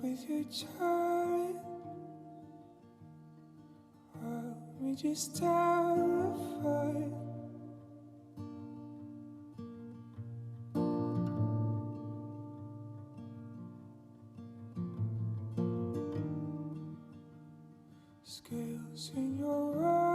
with your child, we just have a fight. Scales in your eye.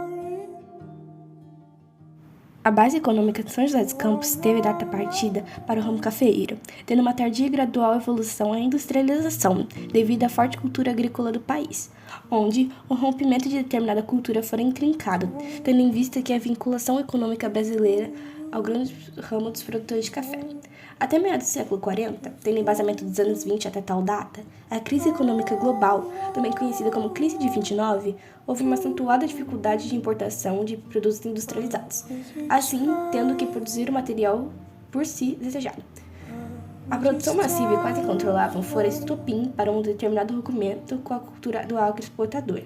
A base econômica de São José dos Campos teve data partida para o ramo cafeeiro, tendo uma tardia e gradual evolução à industrialização, devido à forte cultura agrícola do país, onde o rompimento de determinada cultura fora intrincado, tendo em vista que a vinculação econômica brasileira ao grande ramo dos produtores de café. Até meados do século 40, tendo embasamento dos anos 20 até tal data, a crise econômica global, também conhecida como crise de 29, houve uma acentuada dificuldade de importação de produtos industrializados, assim tendo que produzir o material por si desejado. A produção massiva e quase incontrolável fora estopim para um determinado rompimento com a cultura do agroexportador,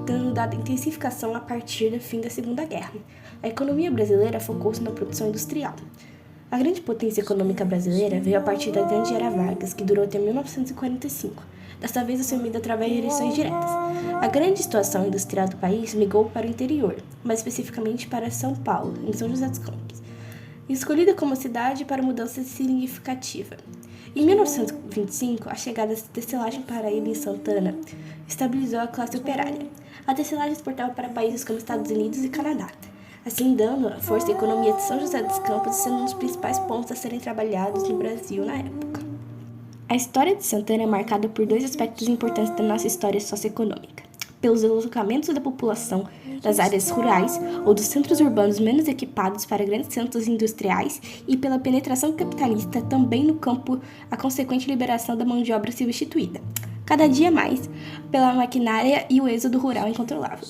tendo dado intensificação a partir do fim da Segunda Guerra. A economia brasileira focou-se na produção industrial. A grande potência econômica brasileira veio a partir da Grande Era Vargas, que durou até 1945, desta vez assumida através de eleições diretas. A grande situação industrial do país migrou para o interior, mais especificamente para São Paulo, em São José dos Campos, escolhida como cidade para mudança significativa. Em 1925, a chegada da tecelagem Paraíba em Santana estabilizou a classe operária. A tecelagem exportava para países como Estados Unidos e Canadá, assim dando a força à economia de São José dos Campos e sendo um dos principais pontos a serem trabalhados no Brasil na época. A história de Santana é marcada por dois aspectos importantes da nossa história socioeconômica: pelos deslocamentos da população das áreas rurais ou dos centros urbanos menos equipados para grandes centros industriais e pela penetração capitalista também no campo, a consequente liberação da mão de obra substituída, cada dia mais, pela maquinária e o êxodo rural incontrolável.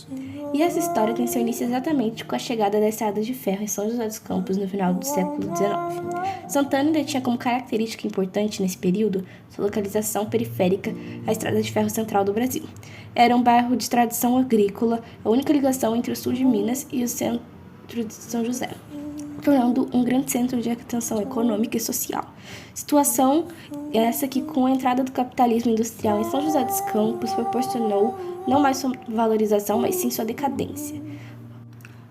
E essa história tem seu início exatamente com a chegada da estrada de ferro em São José dos Campos no final do século XIX. Santana ainda tinha como característica importante nesse período sua localização periférica à estrada de ferro central do Brasil. Era um bairro de tradição agrícola, a única ligação entre o sul de Minas e o centro de São José, tornando um grande centro de atenção econômica e social. Situação essa que, com a entrada do capitalismo industrial em São José dos Campos, proporcionou não mais sua valorização, mas sim sua decadência.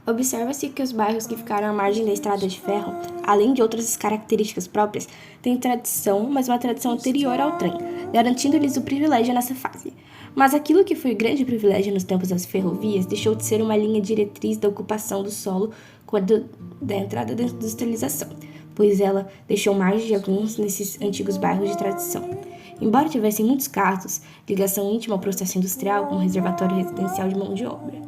Observa-se que os bairros que ficaram à margem da estrada de ferro, além de outras características próprias, têm tradição, mas uma tradição anterior ao trem, garantindo-lhes o privilégio nessa fase. Mas aquilo que foi grande privilégio nos tempos das ferrovias deixou de ser uma linha diretriz da ocupação do solo quando da entrada da industrialização, pois ela deixou margem de alguns nesses antigos bairros de tradição. Embora tivesse em muitos casos ligação íntima ao processo industrial como reservatório residencial de mão de obra.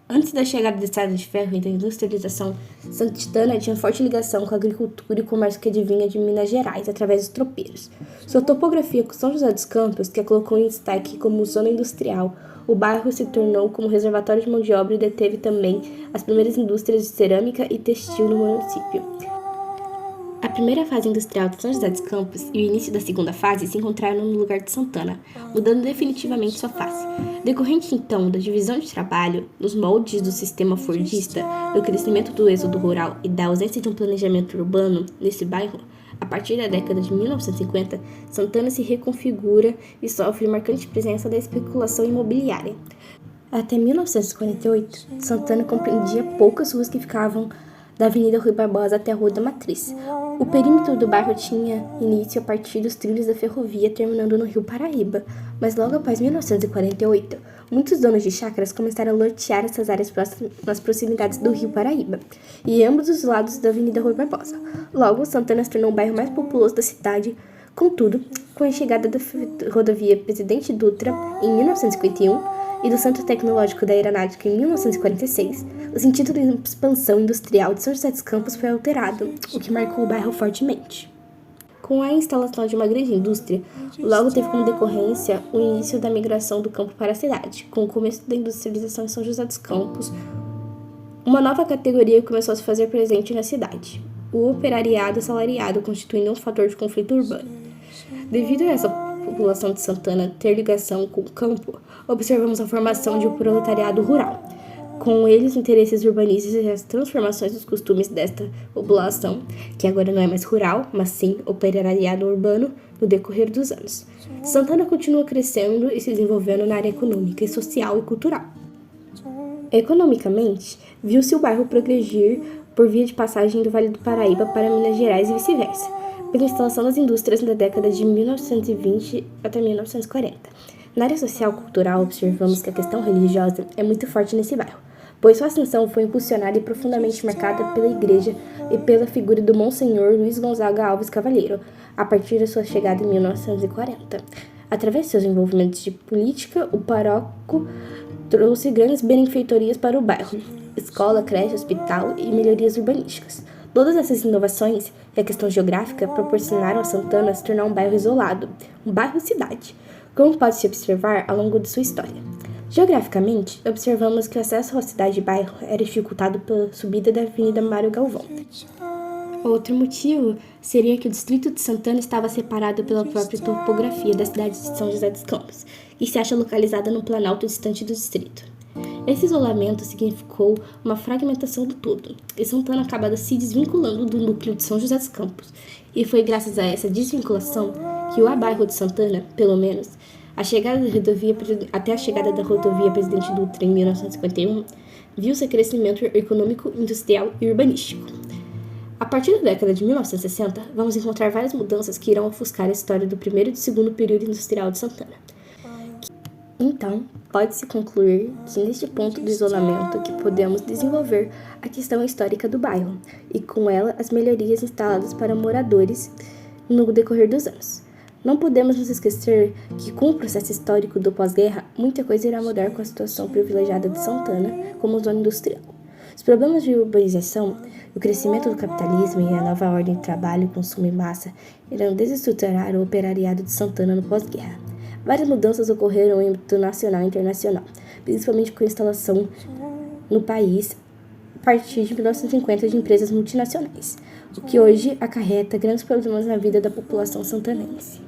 Antes da chegada da estrada de ferro e da industrialização, Santana tinha forte ligação com a agricultura e o comércio que advinha de Minas Gerais, através dos tropeiros. Sua topografia com São José dos Campos, que a colocou em destaque como zona industrial, o bairro se tornou como reservatório de mão de obra e deteve também as primeiras indústrias de cerâmica e textil no município. A primeira fase industrial de São José dos Campos e o início da segunda fase se encontraram no lugar de Santana, mudando definitivamente sua face. Decorrente, então, da divisão de trabalho, nos moldes do sistema fordista, do crescimento do êxodo rural e da ausência de um planejamento urbano nesse bairro, a partir da década de 1950, Santana se reconfigura e sofre marcante presença da especulação imobiliária. Até 1948, Santana compreendia poucas ruas que ficavam da Avenida Rui Barbosa até a Rua da Matriz. O perímetro do bairro tinha início a partir dos trilhos da ferrovia terminando no Rio Paraíba, mas logo após 1948, muitos donos de chácaras começaram a lotear essas áreas nas proximidades do Rio Paraíba e ambos os lados da Avenida Rui Barbosa. Logo, Santana se tornou o bairro mais populoso da cidade. Contudo, com a chegada da rodovia Presidente Dutra em 1951 e do Centro Tecnológico da Aeronáutica em 1946, o sentido da expansão industrial de São José dos Campos foi alterado, o que marcou o bairro fortemente. Com a instalação de uma grande indústria, logo teve como decorrência o início da migração do campo para a cidade. Com o começo da industrialização em São José dos Campos, uma nova categoria começou a se fazer presente na cidade: o operariado assalariado, constituindo um fator de conflito urbano. Devido a essa população de Santana ter ligação com o campo, observamos a formação de um proletariado rural, com eles interesses urbanísticos e as transformações dos costumes desta população, que agora não é mais rural, mas sim operariado urbano, no decorrer dos anos. Santana continua crescendo e se desenvolvendo na área econômica, e social e cultural. Economicamente, viu-se o bairro progredir por via de passagem do Vale do Paraíba para Minas Gerais e vice-versa, pela instalação das indústrias na década de 1920 até 1940. Na área social e cultural, observamos que a questão religiosa é muito forte nesse bairro, pois sua ascensão foi impulsionada e profundamente marcada pela igreja e pela figura do Monsenhor Luiz Gonzaga Alves Cavalheiro, a partir da sua chegada em 1940. Através de seus envolvimentos de política, o paróquio trouxe grandes benfeitorias para o bairro: escola, creche, hospital e melhorias urbanísticas. Todas essas inovações e a questão geográfica proporcionaram a Santana se tornar um bairro isolado, um bairro-cidade, como pode-se observar ao longo de sua história. Geograficamente, observamos que o acesso à cidade-bairro era dificultado pela subida da Avenida Mário Galvão. Outro motivo seria que o distrito de Santana estava separado pela própria topografia da cidade de São José dos Campos, que se acha localizada no planalto distante do distrito. Esse isolamento significou uma fragmentação do todo, e Santana acaba se desvinculando do núcleo de São José dos Campos, e foi graças a essa desvinculação que o bairro de Santana, pelo menos, até a chegada da rodovia Presidente Dutra em 1951, viu-se crescimento econômico, industrial e urbanístico. A partir da década de 1960, vamos encontrar várias mudanças que irão ofuscar a história do primeiro e do segundo período industrial de Santana. Então, pode-se concluir que neste ponto do isolamento que podemos desenvolver a questão histórica do bairro, e com ela as melhorias instaladas para moradores no decorrer dos anos. Não podemos nos esquecer que, com o processo histórico do pós-guerra, muita coisa irá mudar com a situação privilegiada de Santana como zona industrial. Os problemas de urbanização, o crescimento do capitalismo e a nova ordem de trabalho, consumo e massa irão desestruturar o operariado de Santana no pós-guerra. Várias mudanças ocorreram em âmbito nacional e internacional, principalmente com a instalação no país, a partir de 1950, de empresas multinacionais, o que hoje acarreta grandes problemas na vida da população santanense.